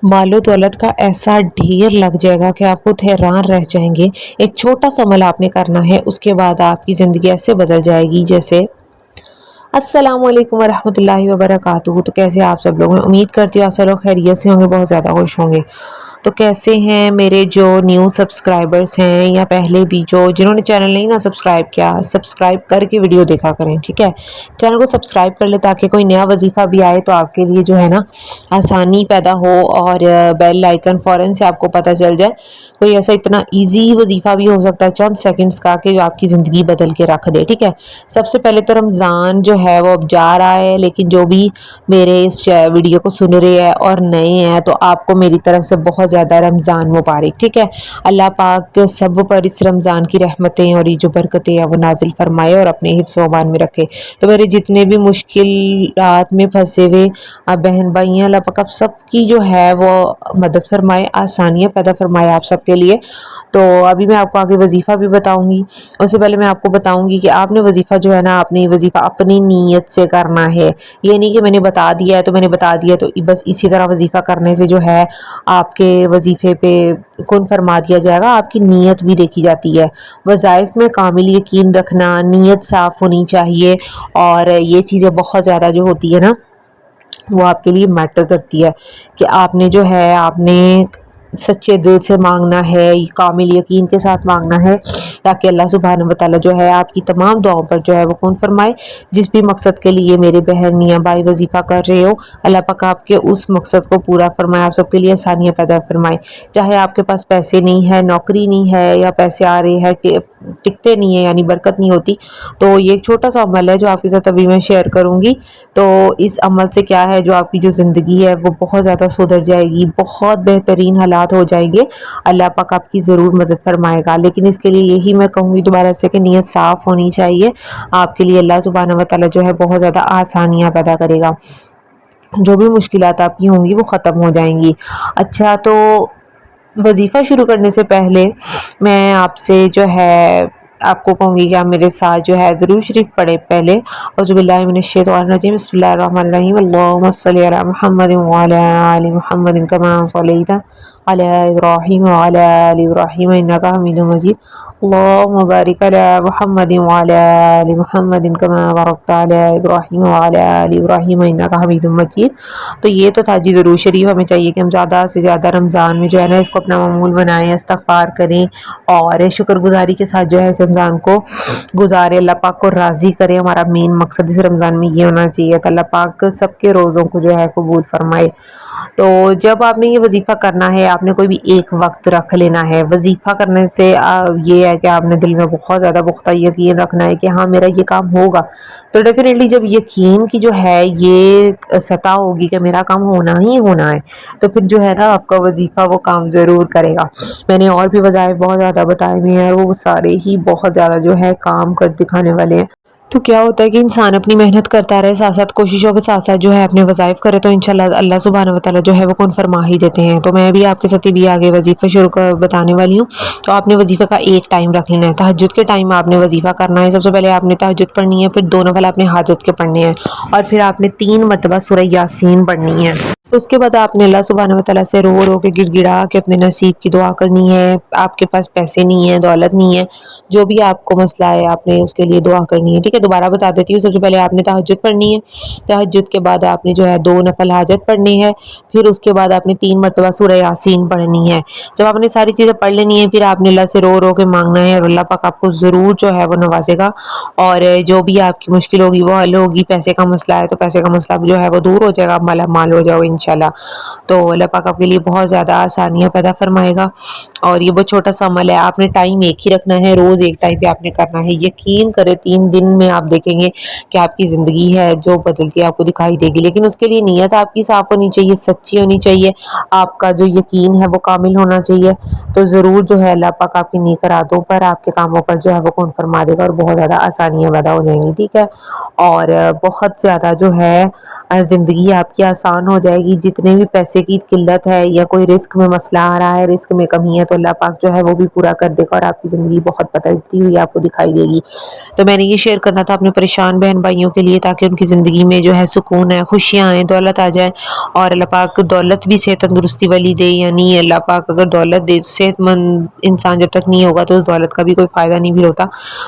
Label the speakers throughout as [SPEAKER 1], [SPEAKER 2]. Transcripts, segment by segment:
[SPEAKER 1] مال و دولت کا ایسا ڈھیر لگ جائے گا کہ آپ خود حیران رہ جائیں گے۔ ایک چھوٹا سا عمل آپ نے کرنا ہے، اس کے بعد آپ کی زندگی ایسے بدل جائے گی جیسے۔ السلام علیکم ورحمۃ اللہ وبرکاتہ۔ تو کیسے آپ سب لوگ ہیں؟ امید کرتی ہوں آپ سب لوگ خیریت سے ہوں گے، بہت زیادہ خوش ہوں گے۔ تو کیسے ہیں میرے جو نیو سبسکرائبرز ہیں یا پہلے بھی جنہوں نے چینل نہیں نا سبسکرائب کیا، سبسکرائب کر کے ویڈیو دیکھا کریں، ٹھیک ہے؟ چینل کو سبسکرائب کر لیں تاکہ کوئی نیا وظیفہ بھی آئے تو آپ کے لیے جو ہے نا آسانی پیدا ہو، اور بیل آئیکن فوراً سے آپ کو پتہ چل جائے۔ کوئی ایسا اتنا ایزی وظیفہ بھی ہو سکتا ہے چند سیکنڈز کا کہ جو آپ کی زندگی بدل کے رکھ دے، ٹھیک ہے؟ سب سے پہلے تو رمضان جو ہے وہ اب جا رہا ہے، لیکن جو بھی میرے اس ویڈیو کو سن رہے ہیں اور نئے ہیں تو آپ کو میری طرف سے بہت زیادہ رمضان مبارک، ٹھیک ہے؟ اللہ پاک سب پر اس رمضان کی رحمتیں اور یہ جو برکتیں ہیں وہ نازل فرمائے اور اپنے حفظ و امان میں رکھے۔ تو میرے جتنے بھی مشکلات میں پھنسے ہوئے بہن بھائی ہیں، اللہ پاک آپ سب کی جو ہے وہ مدد فرمائے، آسانیاں پیدا فرمائے آپ سب کے لیے۔ تو ابھی میں آپ کو آگے وظیفہ بھی بتاؤں گی، اس سے پہلے میں آپ کو بتاؤں گی کہ آپ نے وظیفہ جو ہے نا، آپ نے وظیفہ اپنی نیت سے کرنا ہے۔ یہ نہیں کہ میں نے بتا دیا ہے تو میں نے بتا دیا تو بس اسی طرح وظیفہ کرنے سے جو ہے آپ کے وظیفے پہ کن فرما دیا جائے گا۔ آپ کی نیت بھی دیکھی جاتی ہے۔ وظائف میں کامل یقین رکھنا، نیت صاف ہونی چاہیے، اور یہ چیزیں بہت زیادہ جو ہوتی ہے نا وہ آپ کے لیے میٹر کرتی ہے کہ آپ نے جو ہے آپ نے سچے دل سے مانگنا ہے، کامل یقین کے ساتھ مانگنا ہے، تاکہ اللہ سبحانہ و تعالیٰ جو ہے آپ کی تمام دعاؤں پر جو ہے وہ کون فرمائے۔ جس بھی مقصد کے لیے میرے بہن یا بھائی وظیفہ کر رہے ہو، اللہ پاک آپ کے اس مقصد کو پورا فرمائے، آپ سب کے لیے آسانیاں پیدا فرمائے۔ چاہے آپ کے پاس پیسے نہیں ہے، نوکری نہیں ہے، یا پیسے آ رہے ہیں ٹکتے نہیں ہے، یعنی برکت نہیں ہوتی، تو یہ ایک چھوٹا سا عمل ہے جو آپ کے ساتھ ابھی میں شیئر کروں گی۔ تو اس عمل سے کیا ہے، جو آپ کی جو زندگی ہے وہ بہت زیادہ سدھر جائے گی، بہت بہترین حالات ہو جائیں گے، اللہ پاک آپ کی ضرور مدد فرمائے گا۔ لیکن اس کے لیے یہی میں کہوں گی دوبارہ سے کہ نیت صاف ہونی چاہیے۔ آپ کے لیے اللہ سبحانہ و تعالیٰ جو ہے بہت زیادہ آسانیاں پیدا کرے گا، جو بھی مشکلات آپ کی ہوں گی وہ ختم ہو جائیں گی۔ اچھا، تو وظیفہ شروع کرنے سے پہلے میں آپ سے جو ہے آپ کو کہوں گی کہ آپ میرے ساتھ جو ہے درود شریف پڑھے پہلے۔ اعوذ باللہ من الشیطان الرجیم، بسم اللہ الرحمن الرحیم، اللہم صلی علی محمد وعلی آل محمد کما صلیت علی ابراہیم وعلی آل ابراہیم انک حمید مجید، اللہم بارک علی محمد وعلی آل محمد کما بارکت علی ابراہیم وعلی آل ابراہیم انک حمید مجید۔ تو یہ تو تھا جی درود شریف۔ ہمیں چاہیے کہ ہم زیادہ سے زیادہ رمضان میں جو ہے نا اس کو اپنا معمول بنائیں، استغفار کریں، اور شکر گزاری کے ساتھ جو ہے اس رمضان کو گزارے، اللہ پاک کو راضی کرے۔ ہمارا مین مقصد اس رمضان میں یہ ہونا چاہیے کہ اللہ پاک سب کے روزوں کو جو ہے قبول فرمائے۔ تو جب آپ نے یہ وظیفہ کرنا ہے، آپ نے کوئی بھی ایک وقت رکھ لینا ہے۔ وظیفہ کرنے سے یہ ہے کہ آپ نے دل میں بہت زیادہ پختہ یقین رکھنا ہے کہ ہاں میرا یہ کام ہوگا۔ تو ڈیفینیٹلی جب یقین کی جو ہے یہ سطح ہوگی کہ میرا کام ہونا ہی ہونا ہے، تو پھر جو ہے نا آپ کا وظیفہ وہ کام ضرور کرے گا۔ میں نے اور بھی وظائف بہت زیادہ بتائے ہوئے ہیں، وہ سارے ہی بہت زیادہ جو ہے کام کر دکھانے والے ہیں۔ تو کیا ہوتا ہے کہ انسان اپنی محنت کرتا رہے، ساتھ ساتھ کوششوں کے ساتھ ساتھ جو ہے اپنے وظائف کرے، تو انشاءاللہ اللہ سبحانہ و تعالیٰ جو ہے وہ کون فرما ہی دیتے ہیں۔ تو میں بھی آپ کے ساتھ بھی آگے وظیفہ شروع کر بتانے والی ہوں۔ تو آپ نے وظیفہ کا ایک ٹائم رکھ لینا ہے، تہجد کے ٹائم آپ نے وظیفہ کرنا ہے۔ سب سے پہلے آپ نے تہجد پڑھنی ہے، پھر 2 نفل آپ نے حاجت کے پڑھنے ہیں، اور پھر آپ نے 3 مرتبہ سورہ یاسین پڑھنی ہے۔ اس کے بعد آپ نے اللہ سبحانہ و تعالیٰ سے رو رو کے گڑ گڑا کے اپنے نصیب کی دعا کرنی ہے۔ آپ کے پاس پیسے نہیں ہیں، دولت نہیں ہے، جو بھی آپ کو مسئلہ ہے آپ نے اس کے لیے دعا کرنی ہے، ٹھیک ہے؟ دوبارہ بتا دیتی ہوں، سب سے پہلے آپ نے تہجد پڑھنی ہے، تہجد کے بعد آپ نے جو ہے 2 نفل حاجت پڑھنی ہے، پھر اس کے بعد آپ نے 3 مرتبہ سورہ یاسین پڑھنی ہے۔ جب آپ نے ساری چیزیں پڑھ لینی ہے، پھر آپ نے اللہ سے رو رو کے مانگنا ہے، اور اللہ پاک آپ کو ضرور جو ہے وہ نوازے گا، اور جو بھی آپ کی مشکل ہوگی وہ حل ہوگی۔ پیسے کا مسئلہ ہے تو پیسے کا مسئلہ بھی جو ہے وہ دور ہو جائے گا، مالا مال ہو جاؤ انشاءاللہ۔ تو اللہ پاک آپ کے لیے بہت زیادہ آسانیاں پیدا فرمائے گا، اور یہ بہت چھوٹا سا عمل ہے۔ آپ نے ٹائم ایک ہی رکھنا ہے، روز ایک ٹائم پہ آپ نے کرنا ہے۔ یقین کرے 3 دن میں آپ دیکھیں گے کہ آپ کی زندگی ہے جو بدلتی آپ کو دکھائی دے گی، لیکن اس کے لیے نیت آپ کی صاف ہونی چاہیے، سچی ہونی چاہیے، آپ کا جو یقین ہے وہ کامل ہونا چاہیے۔ تو ضرور جو ہے اللہ پاک آپ کی نیک ارادوں پر، آپ کے کاموں پر جو ہے وہ کون فرما دے گا، اور بہت زیادہ آسانیاں پیدا ہو جائیں گی، ٹھیک ہے؟ اور بہت زیادہ جو ہے زندگی آپ کی آسان ہو جائے گی۔ گی. جتنے بھی پیسے کی قلت ہے یا کوئی رزق میں مسئلہ آ رہا ہے, رزق میں کمی ہے, تو اللہ پاک جو ہے وہ بھی پورا کر دے گا اور آپ کی زندگی بہت بدلتی ہوئی آپ کو دکھائی دے گی. تو میں نے یہ شیئر کرنا تھا اپنے پریشان بہن بھائیوں کے لیے, تاکہ ان کی زندگی میں جو ہے سکون ہے, خوشیاں آئیں, دولت آ جائے. اور اللہ پاک دولت بھی صحت تندرستی والی دے, یعنی اللہ پاک اگر دولت دے تو صحت مند انسان جب تک نہیں ہوگا تو اس دولت کا بھی کوئی فائدہ نہیں بھی ہوتا.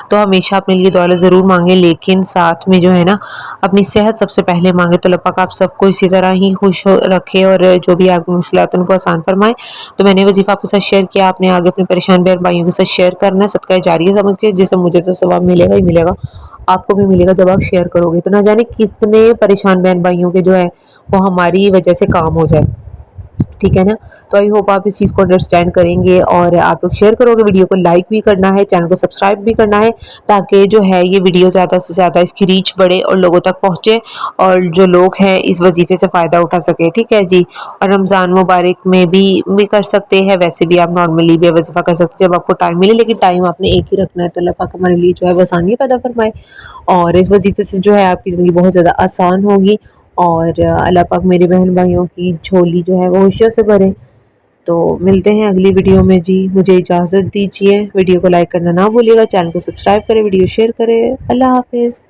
[SPEAKER 1] تو ہمیشہ اپنے لیے دولت ضرور مانگے, لیکن ساتھ میں جو ہے نا اپنی صحت سب سے پہلے مانگے. تو اللہ پاک آپ سب کو اسی طرح ہی خوش رکھے اور جو بھی آپ کی مشکلات ان کو آسان فرمائے. تو میں نے وظیفہ آپ کے ساتھ شیئر کیا, آپ نے آگے اپنے پریشان بہن بھائیوں کے ساتھ شیئر کرنا ہے, صدقہ جاریہ سمجھ کے, جیسے مجھے تو ثواب ملے گا ہی ملے گا, آپ کو بھی ملے گا جب آپ شیئر کرو گے. تو نہ جانے کتنے پریشان بہن بھائیوں کے جو ہے وہ ہماری وجہ سے کام ہو جائے. ٹھیک ہے نا. تو آئی ہوپ آپ اس چیز کو انڈرسٹینڈ کریں گے, اور آپ لوگ شیئر کرو گے, ویڈیو کو لائک بھی کرنا ہے, چینل کو سبسکرائب بھی کرنا ہے, تاکہ جو ہے یہ ویڈیو زیادہ سے زیادہ اس کی ریچ بڑھے اور لوگوں تک پہنچے, اور جو لوگ ہیں اس وظیفے سے فائدہ اٹھا سکے. ٹھیک ہے جی. اور رمضان مبارک میں بھی کر سکتے ہیں, ویسے بھی آپ نارملی بھی وظیفہ کر سکتے ہیں جب آپ کو ٹائم ملے, لیکن ٹائم آپ نے ایک ہی رکھنا ہے. تو اللہ پاک ہمارے لیے جو ہے وہ آسانی پیدا فرمائے, اور اس وظیفے سے جو ہے آپ کی زندگی بہت زیادہ آسان ہوگی, اور اللہ پاک میرے بہن بھائیوں کی جھولی جو ہے وہ خوشیوں سے بھرے. تو ملتے ہیں اگلی ویڈیو میں جی. مجھے اجازت دیجیے, ویڈیو کو لائک کرنا نہ بھولیے گا, چینل کو سبسکرائب کرے, ویڈیو شیئر کرے. اللہ حافظ.